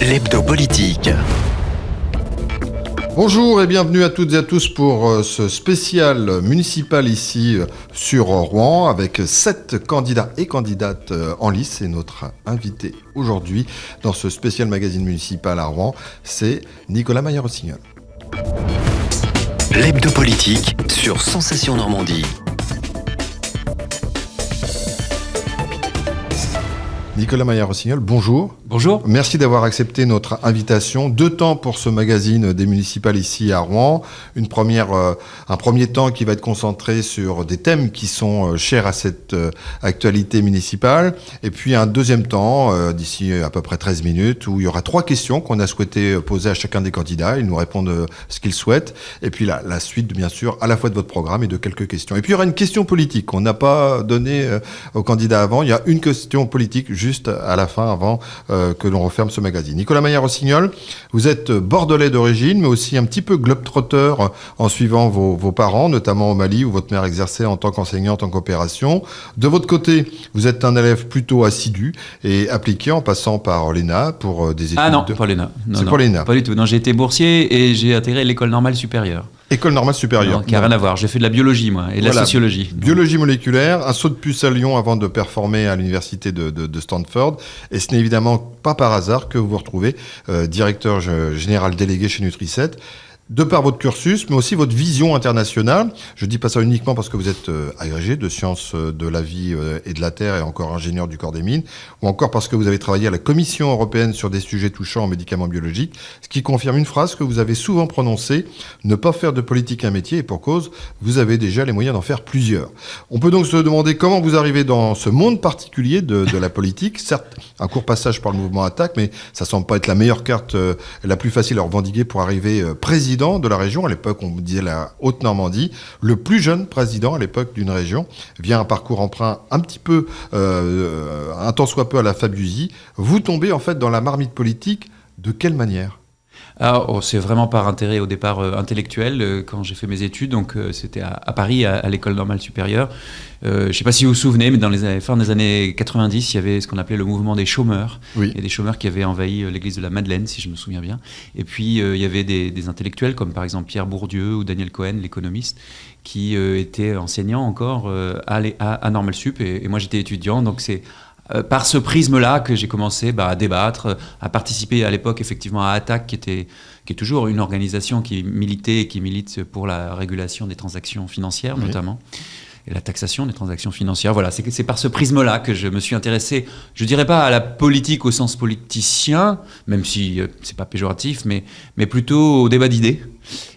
L'hebdo politique. Bonjour et bienvenue à toutes et à tous pour ce spécial municipal ici sur Rouen avec 7 candidats et candidates en lice. Et notre invité aujourd'hui dans ce spécial magazine municipal à Rouen, c'est Nicolas Maillard-Rossignol. L'hebdo politique sur Sensation Normandie. Nicolas Maillard-Rossignol, bonjour. Bonjour. Merci d'avoir accepté notre invitation. 2 temps pour ce magazine des municipales ici à Rouen. Un premier temps qui va être concentré sur des thèmes qui sont chers à cette actualité municipale. Et puis un deuxième temps, d'ici à peu près 13 minutes, où il y aura 3 questions qu'on a souhaité poser à chacun des candidats. Ils nous répondent ce qu'ils souhaitent. Et puis la suite, bien sûr, à la fois de votre programme et de quelques questions. Et puis il y aura une question politique qu'on n'a pas donnée aux candidats avant. Il y a une question politique juste à la fin, avant que l'on referme ce magazine. Nicolas Maillard-Rossignol, vous êtes bordelais d'origine, mais aussi un petit peu globe-trotter en suivant vos parents, notamment au Mali, où votre mère exerçait en tant qu'enseignante en coopération. De votre côté, vous êtes un élève plutôt assidu et appliqué en passant par l'ENA pour des études. Ah non, pas l'ENA. C'est pas l'ENA. Pas du tout. Non, j'ai été boursier et j'ai intégré l'école normale supérieure. École normale supérieure. Non, qui n'a rien à voir. J'ai fait de la biologie, moi, et de la sociologie. Biologie moléculaire, un saut de puce à Lyon avant de performer à l'université de Stanford. Et ce n'est évidemment pas par hasard que vous vous retrouvez directeur général délégué chez Nutri-7. De par votre cursus, mais aussi votre vision internationale. Je ne dis pas ça uniquement parce que vous êtes agrégé de sciences de la vie et de la terre et encore ingénieur du corps des mines, ou encore parce que vous avez travaillé à la Commission européenne sur des sujets touchant aux médicaments biologiques, ce qui confirme une phrase que vous avez souvent prononcée, ne pas faire de politique un métier, et pour cause, vous avez déjà les moyens d'en faire plusieurs. On peut donc se demander comment vous arrivez dans ce monde particulier de la politique. Certes, un court passage par le mouvement Attaque, mais ça semble pas être la meilleure carte, la plus facile à revendiquer pour arriver président de la région. À l'époque, on disait la Haute-Normandie. Le plus jeune président à l'époque d'une région via un parcours emprunt un petit peu, un tant soit peu à la Fabiusi. Vous tombez en fait dans la marmite politique. De quelle manière ? C'est vraiment par intérêt au départ intellectuel quand j'ai fait mes études. Donc c'était à Paris, à l'école normale supérieure. Je ne sais pas si vous vous souvenez, mais dans les fins des années 90, il y avait ce qu'on appelait le mouvement des chômeurs. Oui. Il y a des chômeurs qui avaient envahi l'église de la Madeleine, si je me souviens bien. Et puis il y avait des intellectuels comme par exemple Pierre Bourdieu ou Daniel Cohen, l'économiste, qui étaient enseignants encore à Normal Sup. Et moi j'étais étudiant, donc c'est par ce prisme-là que j'ai commencé à débattre, à participer à l'époque effectivement à Attaque, qui est toujours une organisation qui militait et qui milite pour la régulation des transactions financières, oui, notamment, et la taxation des transactions financières. Voilà, c'est par ce prisme-là que je me suis intéressé, je dirais pas à la politique au sens politicien, même si c'est pas péjoratif, mais plutôt au débat d'idées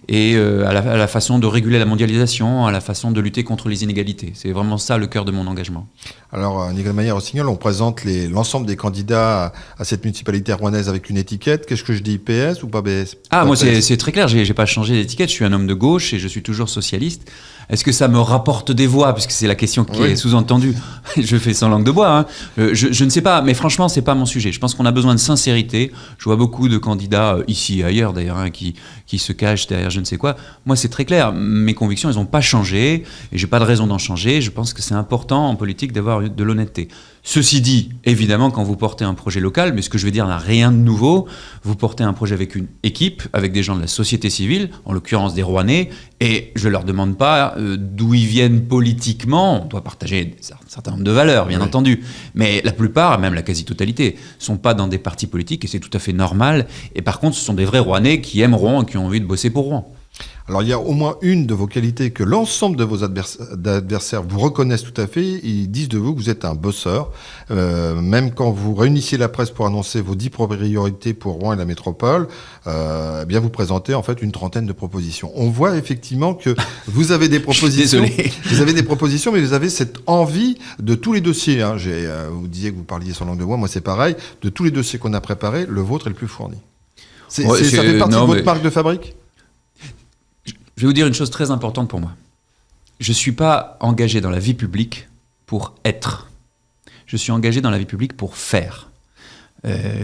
et à la façon de réguler la mondialisation, à la façon de lutter contre les inégalités. C'est vraiment ça le cœur de mon engagement. Alors, Nicolas Maillard-Rossignol, on présente l'ensemble des candidats à cette municipalité rouennaise avec une étiquette. Qu'est-ce que je dis, PS ou pas PS ? Moi, c'est très clair, j'ai pas changé d'étiquette, je suis un homme de gauche et je suis toujours socialiste. Est-ce que ça me rapporte des voix ? Puisque c'est la question qui est sous-entendue. Je fais sans langue de bois. Hein. Je ne sais pas, mais franchement, c'est pas mon sujet. Je pense qu'on a besoin de sincérité. Je vois beaucoup de candidats, ici et ailleurs d'ailleurs, qui se cachent derrière je ne sais quoi. Moi, c'est très clair. Mes convictions, elles n'ont pas changé et j'ai pas de raison d'en changer. Je pense que c'est important en politique d'avoir de l'honnêteté. Ceci dit, évidemment, quand vous portez un projet local, mais ce que je veux dire n'a rien de nouveau, vous portez un projet avec une équipe, avec des gens de la société civile, en l'occurrence des Rouennais, et je ne leur demande pas d'où ils viennent politiquement. On doit partager un certain nombre de valeurs, bien entendu, mais la plupart, même la quasi-totalité, ne sont pas dans des partis politiques, et c'est tout à fait normal. Et par contre, ce sont des vrais Rouennais qui aiment Rouen et qui ont envie de bosser pour Rouen. Alors, il y a au moins une de vos qualités que l'ensemble de vos adversaires vous reconnaissent tout à fait. Ils disent de vous que vous êtes un bosseur. Même quand vous réunissiez la presse pour annoncer vos 10 priorités pour Rouen et la métropole, bien vous présentez en fait une trentaine de propositions. On voit effectivement que vous avez des propositions. Désolé. Vous avez des propositions, mais vous avez cette envie de tous les dossiers. Hein. Vous disiez que vous parliez sans langue de bois. Moi, c'est pareil. De tous les dossiers qu'on a préparés, le vôtre est le plus fourni. Ça fait partie de votre marque de fabrique ? Je vais vous dire une chose très importante pour moi. Je ne suis pas engagé dans la vie publique pour être. Je suis engagé dans la vie publique pour faire.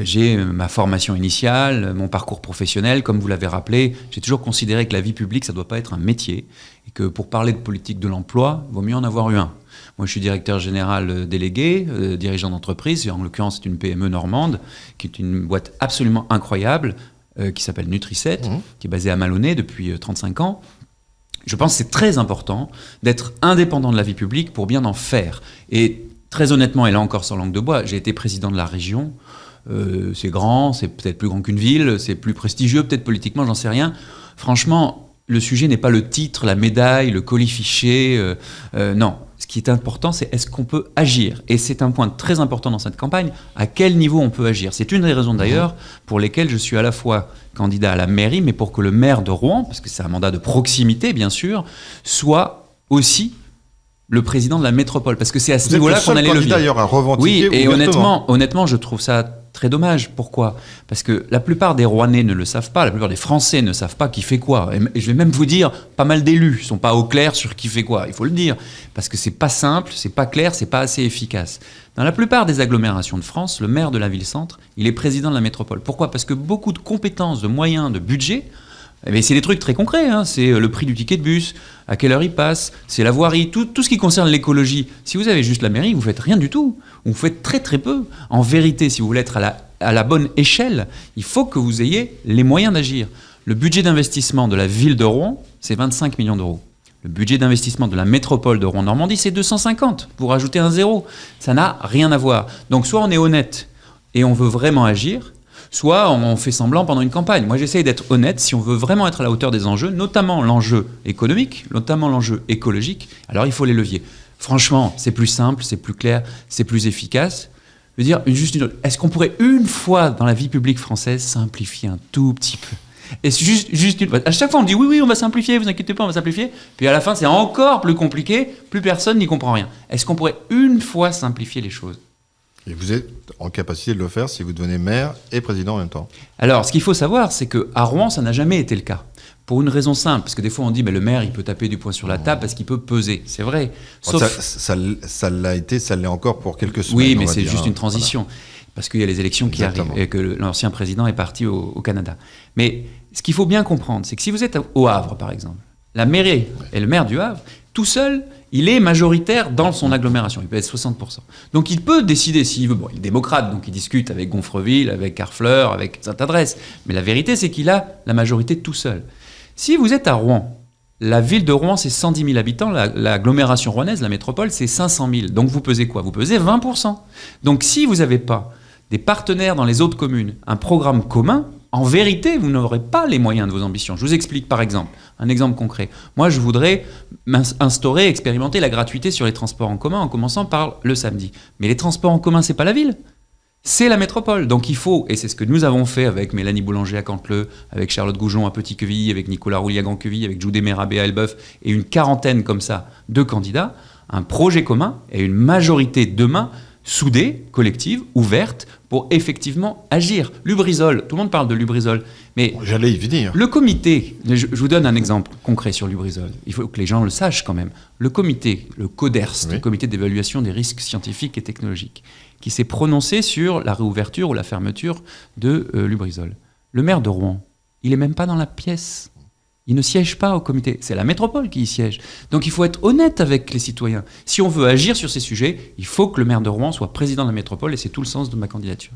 J'ai ma formation initiale, mon parcours professionnel, comme vous l'avez rappelé. J'ai toujours considéré que la vie publique, ça ne doit pas être un métier, et que pour parler de politique de l'emploi, il vaut mieux en avoir eu un. Moi, je suis directeur général délégué, dirigeant d'entreprise, et en l'occurrence, c'est une PME normande, qui est une boîte absolument incroyable, qui s'appelle Nutri7, qui est basée à Maloney depuis 35 ans. Je pense que c'est très important d'être indépendant de la vie publique pour bien en faire. Et très honnêtement, et là encore sans langue de bois, j'ai été président de la région. C'est grand, c'est peut-être plus grand qu'une ville, c'est plus prestigieux, peut-être politiquement, j'en sais rien. Franchement, le sujet n'est pas le titre, la médaille, le colis fiché. Non. Ce qui est important, c'est est-ce qu'on peut agir ? Et c'est un point très important dans cette campagne, à quel niveau on peut agir ? C'est une des raisons d'ailleurs pour lesquelles je suis à la fois candidat à la mairie, mais pour que le maire de Rouen, parce que c'est un mandat de proximité bien sûr, soit aussi le président de la métropole. Parce que c'est à ce niveau-là qu'on a les leviers. Vous êtes le seul candidat d'ailleurs à revendiquer. Oui, et honnêtement, je trouve ça très dommage. Pourquoi ? Parce que la plupart des Rouennais ne le savent pas, la plupart des Français ne savent pas qui fait quoi. Et je vais même vous dire, pas mal d'élus ne sont pas au clair sur qui fait quoi, il faut le dire. Parce que c'est pas simple, c'est pas clair, c'est pas assez efficace. Dans la plupart des agglomérations de France, le maire de la ville-centre, il est président de la métropole. Pourquoi ? Parce que beaucoup de compétences, de moyens, de budget, c'est des trucs très concrets, hein. C'est le prix du ticket de bus, à quelle heure il passe, c'est la voirie, tout ce qui concerne l'écologie. Si vous avez juste la mairie, vous faites rien du tout, vous faites très très peu. En vérité, si vous voulez être à la bonne échelle, il faut que vous ayez les moyens d'agir. Le budget d'investissement de la ville de Rouen, c'est 25 millions d'euros. Le budget d'investissement de la métropole de Rouen-Normandie, c'est 250. Vous rajoutez un zéro, ça n'a rien à voir. Donc soit on est honnête et on veut vraiment agir, soit on fait semblant pendant une campagne. Moi, j'essaye d'être honnête. Si on veut vraiment être à la hauteur des enjeux, notamment l'enjeu économique, notamment l'enjeu écologique, alors il faut les leviers. Franchement, c'est plus simple, c'est plus clair, c'est plus efficace. Je veux dire, est-ce qu'on pourrait une fois dans la vie publique française simplifier un tout petit peu ? Et juste une fois. À chaque fois, on dit oui, on va simplifier, vous inquiétez pas, on va simplifier. Puis à la fin, c'est encore plus compliqué, plus personne n'y comprend rien. Est-ce qu'on pourrait une fois simplifier les choses ? Et vous êtes en capacité de le faire si vous devenez maire et président en même temps. Alors, ce qu'il faut savoir, c'est qu'à Rouen, ça n'a jamais été le cas. Pour une raison simple, parce que des fois on dit le maire, il peut taper du poing sur la table parce qu'il peut peser. C'est vrai. Sauf... Ça l'a été, ça l'est encore pour quelques semaines. Oui, mais c'est juste une transition. Voilà. Parce qu'il y a les élections qui arrivent et que l'ancien président est parti au Canada. Mais ce qu'il faut bien comprendre, c'est que si vous êtes au Havre, par exemple, la mairie et le maire du Havre, tout seul, il est majoritaire dans son agglomération. Il peut être 60%. Donc il peut décider s'il veut. Bon, il est démocrate, donc il discute avec Gonfreville, avec Carfleur, avec Sainte-Adresse. Mais la vérité, c'est qu'il a la majorité tout seul. Si vous êtes à Rouen, la ville de Rouen, c'est 110 000 habitants. L'agglomération rouennaise, la métropole, c'est 500 000. Donc vous pesez quoi ? Vous pesez 20%. Donc si vous n'avez pas des partenaires dans les autres communes, un programme commun, en vérité, vous n'aurez pas les moyens de vos ambitions. Je vous explique par exemple, un exemple concret. Moi, je voudrais instaurer, expérimenter la gratuité sur les transports en commun en commençant par le samedi. Mais les transports en commun, c'est pas la ville, c'est la métropole. Donc il faut, et c'est ce que nous avons fait avec Mélanie Boulanger à Canteleu, avec Charlotte Goujon à Petit-Quevilly, avec Nicolas Roulier à Grand-Quevilly, avec Judé Mérabé à Elbeuf, et une quarantaine comme ça de candidats, un projet commun et une majorité demain soudée, collective, ouverte, pour effectivement agir. Lubrizol, tout le monde parle de Lubrizol, mais j'allais y venir. Le comité, je vous donne un exemple concret sur Lubrizol, il faut que les gens le sachent quand même. Le comité, le CODERST, oui. Le comité d'évaluation des risques scientifiques et technologiques, qui s'est prononcé sur la réouverture ou la fermeture de Lubrizol. Le maire de Rouen, il n'est même pas dans la pièce. Il ne siège pas au comité. C'est la métropole qui y siège. Donc il faut être honnête avec les citoyens. Si on veut agir sur ces sujets, il faut que le maire de Rouen soit président de la métropole et c'est tout le sens de ma candidature.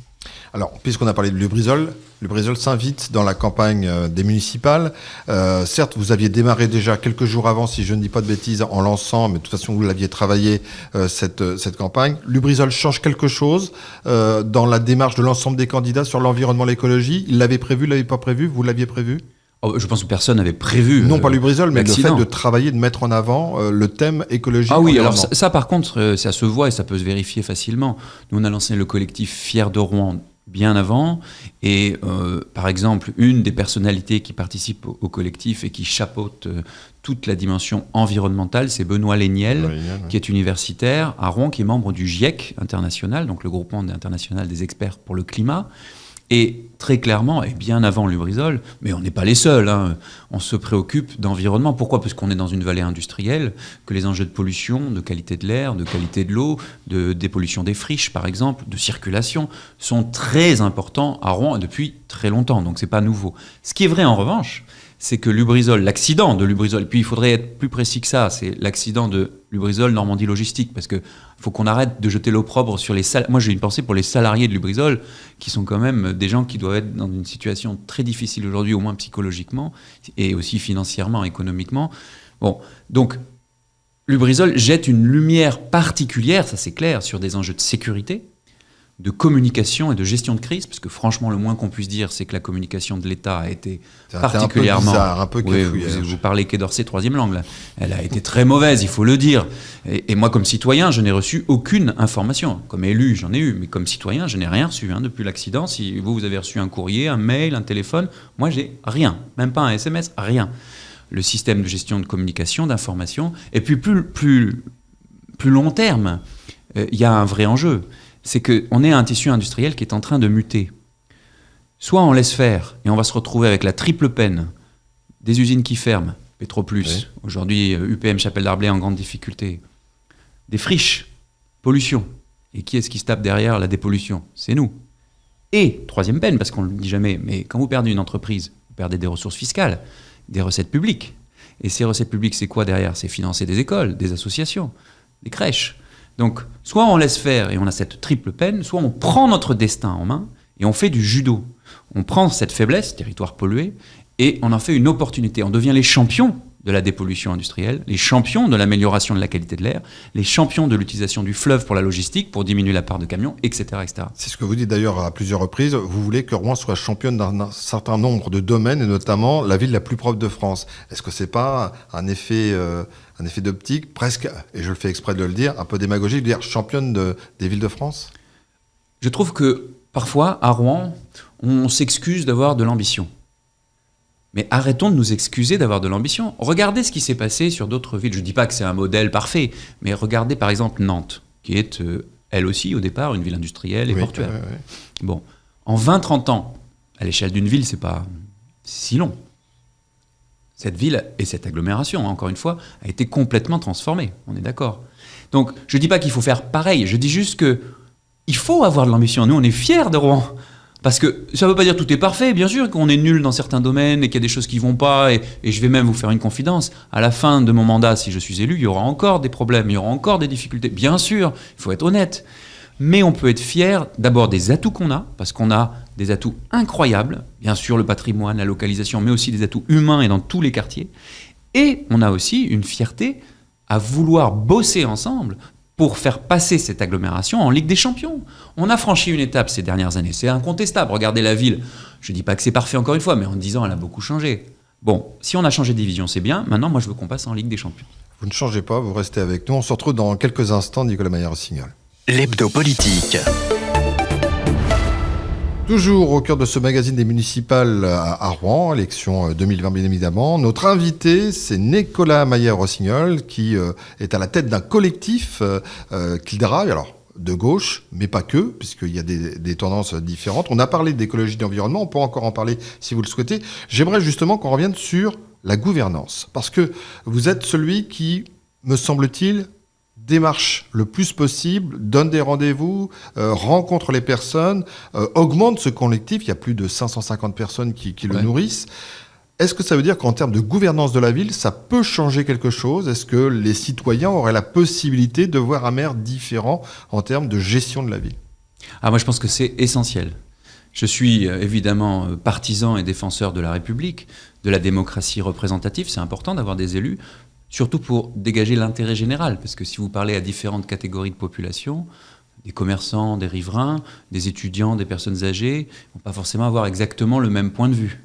Alors, puisqu'on a parlé de Lubrizol s'invite dans la campagne des municipales. Certes, vous aviez démarré déjà quelques jours avant, si je ne dis pas de bêtises, en lançant, mais de toute façon, vous l'aviez travaillé, cette campagne. Lubrizol change quelque chose dans la démarche de l'ensemble des candidats sur l'environnement, l'écologie. Il l'avait prévu, l'avait pas prévu, vous l'aviez prévu ? Je pense que personne n'avait prévu. Non, pas Lubrizol, mais le fait de travailler, de mettre en avant le thème écologique. Ah oui, alors ça par contre, ça se voit et ça peut se vérifier facilement. Nous, on a lancé le collectif Fiers de Rouen bien avant. Et par exemple, une des personnalités qui participent au collectif et qui chapeaute toute la dimension environnementale, c'est Benoît Léniel, qui est universitaire à Rouen, qui est membre du GIEC international, donc le groupement international des experts pour le climat. Et très clairement, et bien avant Lubrizol, mais on n'est pas les seuls, hein, on se préoccupe d'environnement. Pourquoi ? Parce qu'on est dans une vallée industrielle, que les enjeux de pollution, de qualité de l'air, de qualité de l'eau, de dépollution des friches par exemple, de circulation, sont très importants à Rouen depuis très longtemps, donc c'est pas nouveau. Ce qui est vrai en revanche, c'est que Lubrizol, l'accident de Lubrizol, et puis il faudrait être plus précis que ça, c'est l'accident de Lubrizol Normandie Logistique, parce que faut qu'on arrête de jeter l'opprobre sur les salariés. Moi, j'ai une pensée pour les salariés de Lubrizol, qui sont quand même des gens qui doivent être dans une situation très difficile aujourd'hui, au moins psychologiquement, et aussi financièrement, économiquement. Bon, donc, Lubrizol jette une lumière particulière, ça c'est clair, sur des enjeux de sécurité, de communication et de gestion de crise, parce que franchement, le moins qu'on puisse dire, c'est que la communication de l'État a été particulièrement... un peu bizarre, un peu cafouillage. Oui, vous parlez Quai d'Orsay, troisième langue, là. Elle a été très mauvaise, il faut le dire. Et moi, comme citoyen, je n'ai reçu aucune information. Comme élu, j'en ai eu, mais comme citoyen, je n'ai rien reçu depuis l'accident. Si vous avez reçu un courrier, un mail, un téléphone, moi, j'ai rien. Même pas un SMS, rien. Le système de gestion de communication, d'information. Et puis, plus long terme, il y a un vrai enjeu. C'est qu'on est un tissu industriel qui est en train de muter. Soit on laisse faire, et on va se retrouver avec la triple peine des usines qui ferment, Petroplus, oui. Aujourd'hui UPM Chapelle Darblay en grande difficulté, des friches, pollution. Et qui est-ce qui se tape derrière la dépollution? C'est nous. Et, troisième peine, parce qu'on ne le dit jamais, mais quand vous perdez une entreprise, vous perdez des ressources fiscales, des recettes publiques. Et ces recettes publiques, c'est quoi derrière? C'est financer des écoles, des associations, des crèches. Donc, soit on laisse faire et on a cette triple peine, soit on prend notre destin en main et on fait du judo. On prend cette faiblesse, territoire pollué, et on en fait une opportunité. On devient les champions de la dépollution industrielle, les champions de l'amélioration de la qualité de l'air, les champions de l'utilisation du fleuve pour la logistique, pour diminuer la part de camions, etc., etc. C'est ce que vous dites d'ailleurs à plusieurs reprises. Vous voulez que Rouen soit championne d'un certain nombre de domaines, et notamment la ville la plus propre de France. Est-ce que c'est pas un effet d'optique, presque, et je le fais exprès de le dire, un peu démagogique, de dire championne des villes de France? Je trouve que parfois, à Rouen, on s'excuse d'avoir de l'ambition. Mais arrêtons de nous excuser d'avoir de l'ambition. Regardez ce qui s'est passé sur d'autres villes. Je ne dis pas que c'est un modèle parfait, mais regardez par exemple Nantes, qui est elle aussi au départ une ville industrielle et portuaire. Oui. Bon, en 20-30 ans, à l'échelle d'une ville, c'est pas si long. Cette ville et cette agglomération, encore une fois, a été complètement transformée. On est d'accord. Donc, je ne dis pas qu'il faut faire pareil. Je dis juste qu'il faut avoir de l'ambition. Nous, on est fiers de Rouen. Parce que ça ne veut pas dire que tout est parfait, bien sûr qu'on est nul dans certains domaines et qu'il y a des choses qui ne vont pas, et je vais même vous faire une confidence. À la fin de mon mandat, si je suis élu, il y aura encore des problèmes, il y aura encore des difficultés. Bien sûr, il faut être honnête. Mais on peut être fier d'abord des atouts qu'on a, parce qu'on a des atouts incroyables, bien sûr le patrimoine, la localisation, mais aussi des atouts humains et dans tous les quartiers. Et on a aussi une fierté à vouloir bosser ensemble pour faire passer cette agglomération en Ligue des Champions. On a franchi une étape ces dernières années, c'est incontestable. Regardez la ville, je ne dis pas que c'est parfait encore une fois, mais en 10 ans, elle a beaucoup changé. Bon, si on a changé de division, c'est bien. Maintenant, moi, je veux qu'on passe en Ligue des Champions. Vous ne changez pas, vous restez avec nous. On se retrouve dans quelques instants, Nicolas Maillard-Rossignol. L'hebdo politique. Toujours au cœur de ce magazine des municipales à Rouen, élection 2020 bien évidemment. Notre invité, c'est Nicolas Maillard-Rossignol, qui est à la tête d'un collectif qu'il drive, alors de gauche, mais pas que, puisqu'il y a des tendances différentes. On a parlé d'écologie et d'environnement, on peut encore en parler si vous le souhaitez. J'aimerais justement qu'on revienne sur la gouvernance, parce que vous êtes celui qui, me semble-t-il, démarche le plus possible, donne des rendez-vous, rencontre les personnes, augmente ce collectif. Il y a plus de 550 personnes qui le nourrissent. Est-ce que ça veut dire qu'en termes de gouvernance de la ville, ça peut changer quelque chose? Est-ce que les citoyens auraient la possibilité de voir un maire différent en termes de gestion de la ville? Moi, je pense que c'est essentiel. Je suis évidemment partisan et défenseur de la République, de la démocratie représentative. C'est important d'avoir des élus. Surtout pour dégager l'intérêt général, parce que si vous parlez à différentes catégories de population, des commerçants, des riverains, des étudiants, des personnes âgées, ils ne vont pas forcément avoir exactement le même point de vue.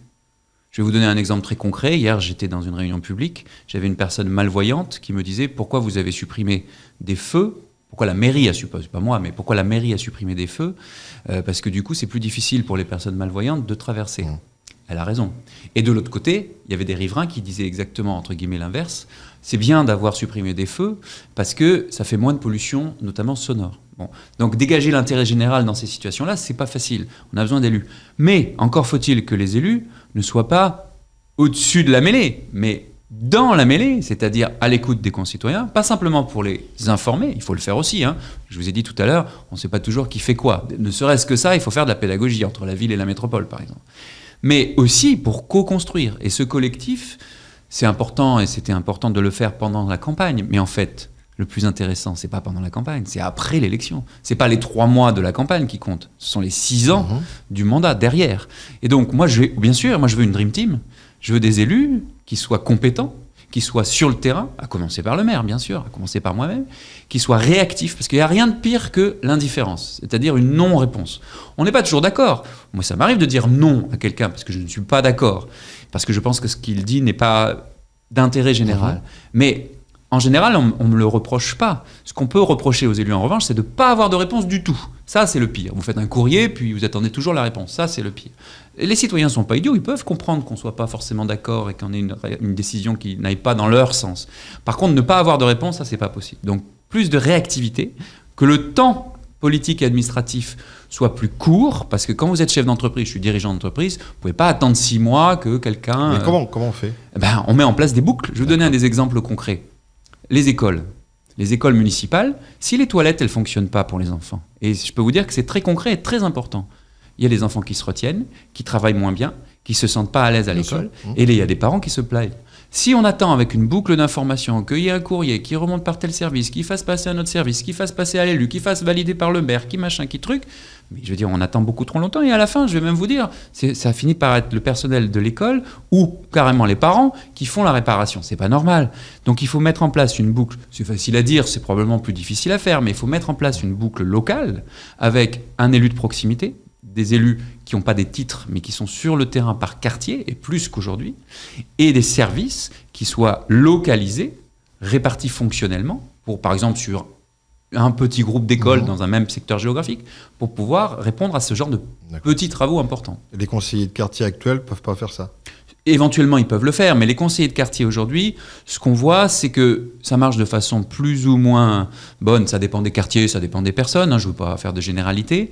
Je vais vous donner un exemple très concret. Hier, j'étais dans une réunion publique, j'avais une personne malvoyante qui me disait « Pourquoi vous avez supprimé des feux ?» Pourquoi la mairie a supprimé, pas moi, mais pourquoi la mairie a supprimé des feux? Parce que du coup, c'est plus difficile pour les personnes malvoyantes de traverser. Elle a raison. Et de l'autre côté, il y avait des riverains qui disaient exactement, entre guillemets, l'inverse. C'est bien d'avoir supprimé des feux parce que ça fait moins de pollution, notamment sonore. Bon. Donc dégager l'intérêt général dans ces situations-là, c'est pas facile. On a besoin d'élus. Mais encore faut-il que les élus ne soient pas au-dessus de la mêlée, mais dans la mêlée, c'est-à-dire à l'écoute des concitoyens, pas simplement pour les informer, il faut le faire aussi. Je vous ai dit tout à l'heure, on ne sait pas toujours qui fait quoi. Ne serait-ce que ça, il faut faire de la pédagogie entre la ville et la métropole, par exemple. mais aussi pour co-construire. Et ce collectif, c'est important, et c'était important de le faire pendant la campagne, mais en fait, le plus intéressant, c'est pas pendant la campagne, c'est après l'élection. C'est pas les 3 mois de la campagne qui comptent, ce sont les 6 ans du mandat derrière. Et donc, moi, je veux une Dream Team, je veux des élus qui soient compétents, qui soient sur le terrain, à commencer par le maire, bien sûr, à commencer par moi-même, qui soient réactifs, parce qu'il n'y a rien de pire que l'indifférence, c'est-à-dire une non-réponse. On n'est pas toujours d'accord. Moi, ça m'arrive de dire non à quelqu'un, parce que je ne suis pas d'accord, parce que je pense que ce qu'il dit n'est pas d'intérêt général. Mais en général, on ne me le reproche pas. Ce qu'on peut reprocher aux élus, en revanche, c'est de ne pas avoir de réponse du tout. Ça, c'est le pire. Vous faites un courrier, puis vous attendez toujours la réponse. Ça, c'est le pire. Et les citoyens ne sont pas idiots. Ils peuvent comprendre qu'on ne soit pas forcément d'accord et qu'on ait une décision qui n'aille pas dans leur sens. Par contre, ne pas avoir de réponse, ça, c'est pas possible. Donc, plus de réactivité, que le temps politique et administratif soit plus court, parce que quand vous êtes chef d'entreprise, je suis dirigeant d'entreprise, vous ne pouvez pas attendre 6 mois que quelqu'un... Mais comment on fait ? On met en place des boucles. Je vais vous donner des exemples concrets. Les écoles municipales, si les toilettes, elles ne fonctionnent pas pour les enfants, et je peux vous dire que c'est très concret et très important. Il y a des enfants qui se retiennent, qui travaillent moins bien, qui ne se sentent pas à l'aise à l'école, et il y a des parents qui se plaignent. Si on attend avec une boucle d'information qu'il y ait un courrier qui remonte par tel service, qui fasse passer à un autre service, qui fasse passer à l'élu, qui fasse valider par le maire, qui machin, qui truc, mais je veux dire, on attend beaucoup trop longtemps et à la fin, je vais même vous dire, ça finit par être le personnel de l'école ou carrément les parents qui font la réparation. C'est pas normal. Donc il faut mettre en place une boucle. C'est facile à dire, c'est probablement plus difficile à faire, mais il faut mettre en place une boucle locale avec un élu de proximité, des élus qui n'ont pas des titres, mais qui sont sur le terrain par quartier, et plus qu'aujourd'hui, et des services qui soient localisés, répartis fonctionnellement, pour par exemple sur un petit groupe d'écoles dans un même secteur géographique, pour pouvoir répondre à ce genre de petits travaux importants. Les conseillers de quartier actuels ne peuvent pas faire ça ? Éventuellement, ils peuvent le faire, mais les conseillers de quartier aujourd'hui, ce qu'on voit, c'est que ça marche de façon plus ou moins bonne. Ça dépend des quartiers, ça dépend des personnes, je ne veux pas faire de généralité.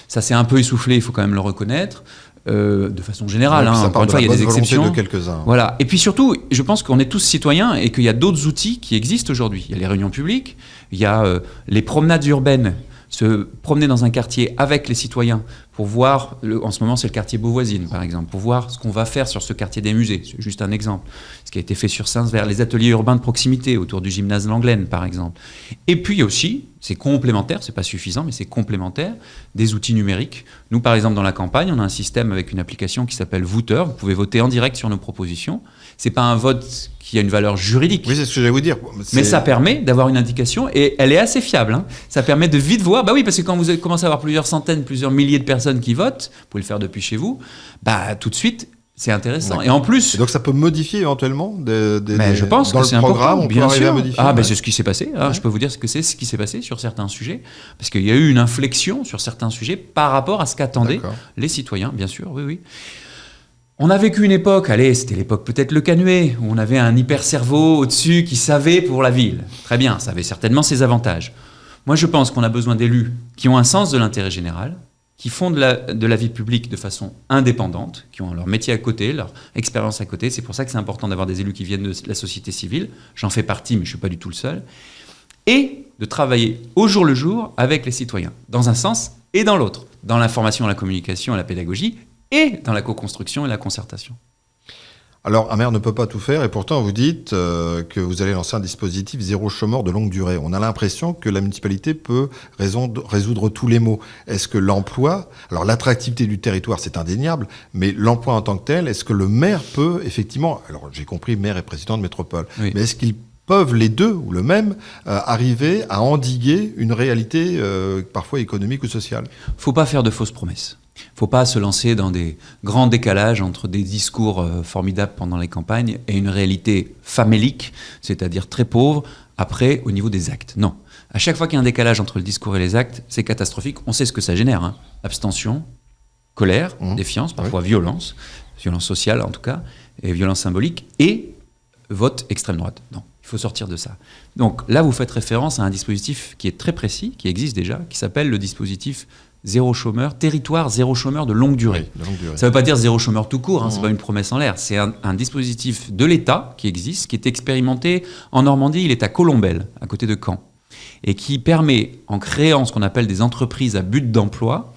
Ça s'est un peu essoufflé, il faut quand même le reconnaître, de façon générale. Encore une fois, il y a des exceptions. De quelques-uns. Voilà. Et puis surtout, je pense qu'on est tous citoyens et qu'il y a d'autres outils qui existent aujourd'hui. Il y a les réunions publiques, il y a les promenades urbaines, se promener dans un quartier avec les citoyens pour voir, en ce moment c'est le quartier Beauvoisine par exemple, pour voir ce qu'on va faire sur ce quartier des musées, c'est juste un exemple. Ce qui a été fait sur Saint-Sever, les ateliers urbains de proximité autour du gymnase Langlaine par exemple. Et puis aussi, c'est complémentaire, c'est pas suffisant, mais c'est complémentaire, des outils numériques. Nous par exemple dans la campagne, on a un système avec une application qui s'appelle Voter, vous pouvez voter en direct sur nos propositions. C'est pas un vote qui a une valeur juridique. Oui, c'est ce que j'allais vous dire. Mais ça permet d'avoir une indication et elle est assez fiable. Ça permet de vite voir. Bah oui, parce que quand vous commencez à avoir plusieurs centaines, plusieurs milliers de personnes qui votent, vous pouvez le faire depuis chez vous, bah tout de suite, c'est intéressant. D'accord. Et en plus... Et donc ça peut modifier éventuellement mais je pense que c'est dans le programme, important, on peut bien arriver sûr. à modifier. Ah, ben c'est ce qui s'est passé. Je peux vous dire que c'est ce qui s'est passé sur certains sujets. Parce qu'il y a eu une inflexion sur certains sujets par rapport à ce qu'attendaient les citoyens, bien sûr, oui. On a vécu une époque, c'était l'époque peut-être Le Canuet, où on avait un hyper-cerveau au-dessus qui savait pour la ville. Très bien, ça avait certainement ses avantages. Moi, je pense qu'on a besoin d'élus qui ont un sens de l'intérêt général, qui font de la vie publique de façon indépendante, qui ont leur métier à côté, leur expérience à côté. C'est pour ça que c'est important d'avoir des élus qui viennent de la société civile. J'en fais partie, mais je ne suis pas du tout le seul. Et de travailler au jour le jour avec les citoyens, dans un sens et dans l'autre, dans l'information, la communication et la pédagogie, et dans la co-construction et la concertation. Alors, un maire ne peut pas tout faire, et pourtant vous dites que vous allez lancer un dispositif zéro chômeur de longue durée. On a l'impression que la municipalité peut résoudre tous les maux. Est-ce que l'emploi, alors l'attractivité du territoire c'est indéniable, mais l'emploi en tant que tel, est-ce que le maire peut effectivement, alors j'ai compris maire et président de métropole, mais est-ce qu'ils peuvent les deux, ou le même, arriver à endiguer une réalité parfois économique ou sociale ? Faut pas faire de fausses promesses. Faut pas se lancer dans des grands décalages entre des discours formidables pendant les campagnes et une réalité famélique, c'est-à-dire très pauvre, après au niveau des actes. Non. À chaque fois qu'il y a un décalage entre le discours et les actes, c'est catastrophique. On sait ce que ça génère. Abstention, colère, défiance, parfois violence sociale en tout cas, et violence symbolique, et vote extrême droite. Non. Il faut sortir de ça. Donc là, vous faites référence à un dispositif qui est très précis, qui existe déjà, qui s'appelle le dispositif zéro chômeur, territoire zéro chômeur de longue durée. Oui, de longue durée. Ça ne veut pas dire zéro chômeur tout court, c'est pas une promesse en l'air. C'est un dispositif de l'État qui existe, qui est expérimenté en Normandie. Il est à Colombelles, à côté de Caen, et qui permet, en créant ce qu'on appelle des entreprises à but d'emploi,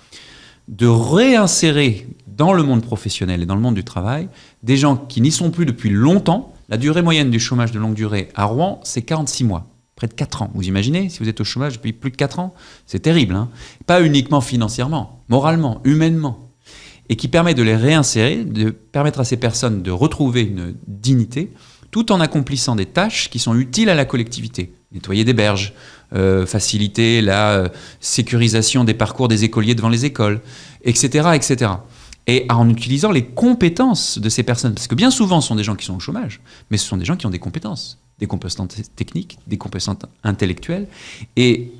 de réinsérer dans le monde professionnel et dans le monde du travail, des gens qui n'y sont plus depuis longtemps. La durée moyenne du chômage de longue durée à Rouen, c'est 46 mois, près de 4 ans. Vous imaginez, si vous êtes au chômage depuis plus de 4 ans, c'est terrible. Hein, pas uniquement financièrement, moralement, humainement. Et qui permet de les réinsérer, de permettre à ces personnes de retrouver une dignité, tout en accomplissant des tâches qui sont utiles à la collectivité. Nettoyer des berges, faciliter la sécurisation des parcours des écoliers devant les écoles, etc., etc. Et en utilisant les compétences de ces personnes. Parce que bien souvent, ce sont des gens qui sont au chômage, mais ce sont des gens qui ont des compétences techniques, des compétences intellectuelles. Et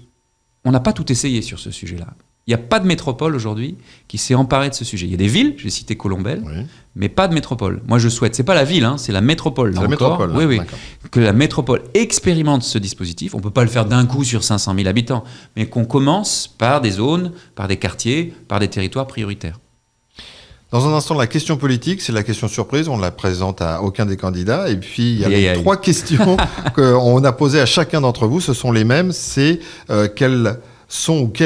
on n'a pas tout essayé sur ce sujet-là. Il n'y a pas de métropole aujourd'hui qui s'est emparée de ce sujet. Il y a des villes, j'ai cité Colombelle, oui, mais pas de métropole. Moi, je souhaite, c'est pas la ville, hein, c'est la métropole. C'est la métropole. Oui, oui. Que la métropole expérimente ce dispositif. On ne peut pas le faire d'un coup sur 500 000 habitants, mais qu'on commence par des zones, par des quartiers, par des territoires prioritaires. Dans un instant, la question politique, c'est la question surprise. On ne la présente à aucun des candidats. Et puis, il y a les 3 questions qu'on a posées à chacun d'entre vous. Ce sont les mêmes. C'est quelle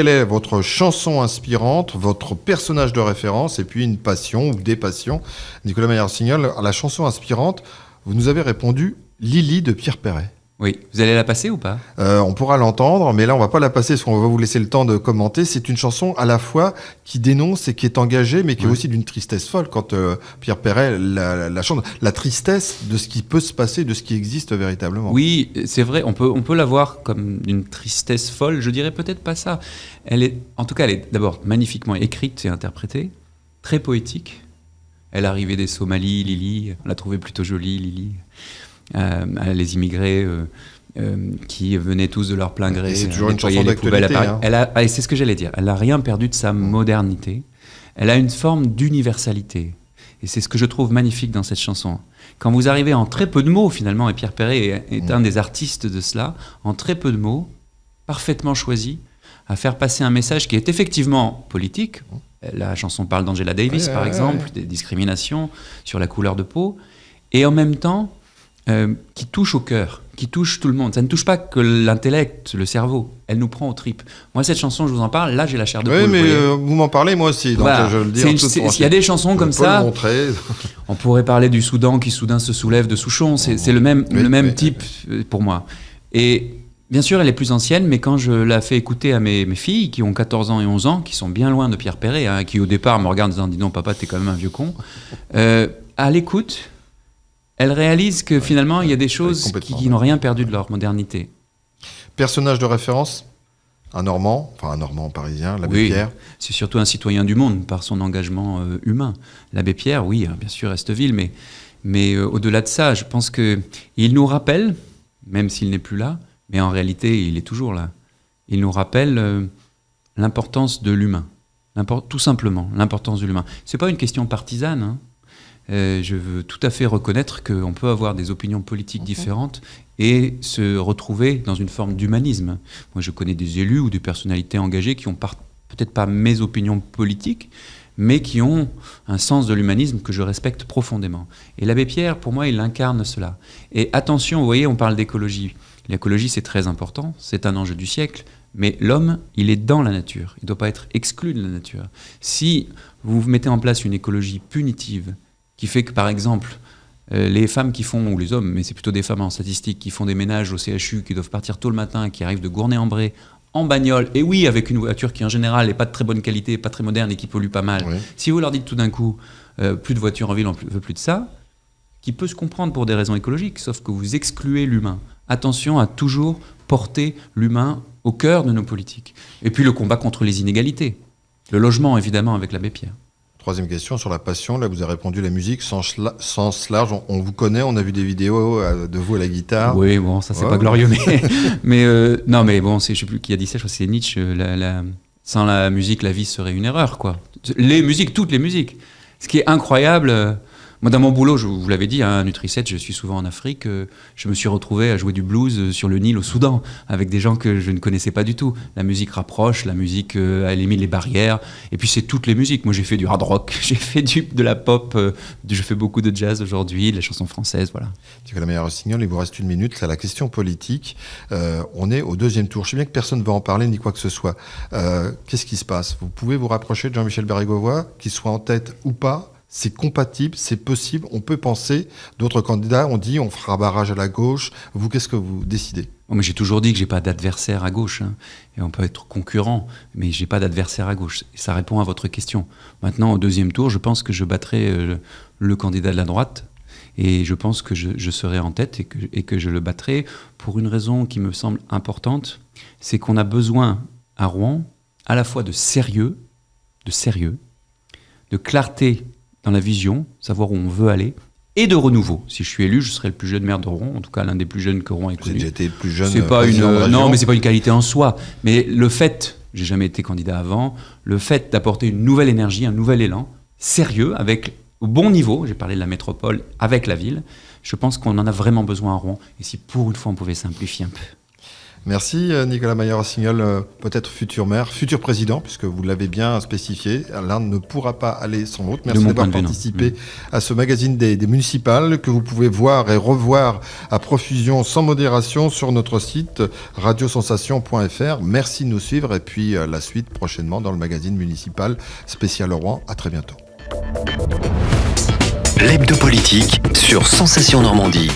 est votre chanson inspirante, votre personnage de référence, et puis une passion ou des passions. Nicolas Maillard-Rossignol, la chanson inspirante, vous nous avez répondu Lily de Pierre Perret. Oui, vous allez la passer ou pas ? On pourra l'entendre, mais là on va pas la passer parce qu'on va vous laisser le temps de commenter. C'est une chanson à la fois qui dénonce et qui est engagée, mais qui est aussi d'une tristesse folle. Quand Pierre Perret la chante, la tristesse de ce qui peut se passer, de ce qui existe véritablement. Oui, c'est vrai, on peut la voir comme une tristesse folle. Je dirais peut-être pas ça. Elle est d'abord magnifiquement écrite et interprétée, très poétique. Elle arrivait des Somalies, Lily, on l'a trouvée plutôt jolie, Lily. Les immigrés qui venaient tous de leur plein gré. C'est toujours une chanson d'actualité. Et c'est ce que j'allais dire. Elle n'a rien perdu de sa modernité. Elle a une forme d'universalité. Et c'est ce que je trouve magnifique dans cette chanson. Quand vous arrivez en très peu de mots, finalement, et Pierre Perret est un des artistes de cela, en très peu de mots, parfaitement choisi, à faire passer un message qui est effectivement politique. La chanson parle d'Angela Davis, par exemple, des discriminations sur la couleur de peau, et en même temps, qui touche au cœur, qui touche tout le monde. Ça ne touche pas que l'intellect, le cerveau. Elle nous prend aux tripes. Moi, cette chanson, je vous en parle, là, j'ai la chair de poule. Oui, mais vous m'en parlez, moi aussi. Donc, voilà. Je le dis en toute franchise. Il y a des chansons comme ça. On pourrait parler du Soudan qui soudain se soulève de Souchon. C'est le même type pour moi. Et bien sûr, elle est plus ancienne, mais quand je la fais écouter à mes filles qui ont 14 ans et 11 ans, qui sont bien loin de Pierre Perret, hein, qui au départ me regardent en disant « Dis donc, papa, t'es quand même un vieux con », à l'écoute, elle réalise que finalement, il y a des choses qui n'ont rien perdu de leur modernité. Personnage de référence ? Un Normand parisien, l'abbé Pierre. C'est surtout un citoyen du monde par son engagement humain. L'abbé Pierre, oui, bien sûr, Esteville, mais au-delà de ça, je pense qu'il nous rappelle, même s'il n'est plus là, mais en réalité, il est toujours là. Il nous rappelle l'importance de l'humain, tout simplement, l'importance de l'humain. C'est pas une question partisane, hein. Je veux tout à fait reconnaître qu'on peut avoir des opinions politiques différentes et se retrouver dans une forme d'humanisme. Moi, je connais des élus ou des personnalités engagées qui ont peut-être pas mes opinions politiques, mais qui ont un sens de l'humanisme que je respecte profondément. Et l'abbé Pierre, pour moi, il incarne cela. Et attention, vous voyez, on parle d'écologie. L'écologie, c'est très important, c'est un enjeu du siècle, mais l'homme, il est dans la nature. Il ne doit pas être exclu de la nature. Si vous mettez en place une écologie punitive, qui fait que, par exemple, les femmes qui font, ou les hommes, mais c'est plutôt des femmes en statistique, qui font des ménages au CHU, qui doivent partir tôt le matin, qui arrivent de Gournay-en-Bray, en bagnole, et oui, avec une voiture qui en général n'est pas de très bonne qualité, pas très moderne et qui pollue pas mal. Oui. Si vous leur dites tout d'un coup, plus de voitures en ville, on ne veut plus de ça, qui peut se comprendre pour des raisons écologiques, sauf que vous excluez l'humain. Attention à toujours porter l'humain au cœur de nos politiques. Et puis le combat contre les inégalités. Le logement, évidemment, avec l'abbé Pierre. Troisième question sur la passion. Là, vous avez répondu la musique, sens large. On vous connaît, on a vu des vidéos de vous à la guitare. Oui, bon, ça, c'est pas glorieux. Non, mais bon, je sais plus qui a dit ça, je crois que c'est Nietzsche. Sans la musique, la vie serait une erreur, quoi. Toutes les musiques. Ce qui est incroyable, Moi, dans mon boulot, je vous l'avais dit, à Nutri7, je suis souvent en Afrique. Je me suis retrouvé à jouer du blues sur le Nil au Soudan, avec des gens que je ne connaissais pas du tout. La musique rapproche, la musique élimine les barrières. Et puis, c'est toutes les musiques. Moi, j'ai fait du hard rock, j'ai fait de la pop, je fais beaucoup de jazz aujourd'hui, de la chanson française, voilà. Nicolas Meyer-Rossignol, il vous reste 1 minute. C'est la question politique. On est au 2e tour. Je sais bien que personne ne va en parler, ni quoi que ce soit. Qu'est-ce qui se passe? Vous pouvez vous rapprocher de Jean-Michel Bérégovoy, qu'il soit en tête ou pas? C'est compatible, c'est possible, on peut penser. D'autres candidats ont dit on fera barrage à la gauche. Vous, qu'est-ce que vous décidez? Moi, j'ai toujours dit que j'ai pas d'adversaire à gauche, hein. Et on peut être concurrent, mais j'ai pas d'adversaire à gauche. Et ça répond à votre question. Maintenant, au 2e tour, je pense que je battrai le candidat de la droite, et je pense que je serai en tête et que je le battrai pour une raison qui me semble importante, c'est qu'on a besoin à Rouen à la fois de sérieux, de clarté dans la vision, savoir où on veut aller, et de renouveau. Si je suis élu, je serai le plus jeune maire de Rouen, en tout cas l'un des plus jeunes que Rouen ait connu. Vous avez déjà été plus jeune. C'est pas non, mais c'est pas une qualité en soi. Mais le fait, j'ai jamais été candidat avant, le fait d'apporter une nouvelle énergie, un nouvel élan, sérieux, avec au bon niveau, j'ai parlé de la métropole, avec la ville, je pense qu'on en a vraiment besoin à Rouen. Et si pour une fois on pouvait simplifier un peu. Merci Nicolas Meyer-Rossignol, peut-être futur maire, futur président, puisque vous l'avez bien spécifié. L'un ne pourra pas aller sans l'autre. Merci d'avoir participé à ce magazine des municipales que vous pouvez voir et revoir à profusion sans modération sur notre site radiosensation.fr. Merci de nous suivre et puis la suite prochainement dans le magazine municipal spécial Rouen. À très bientôt. L'hebdo politique sur Sensation Normandie.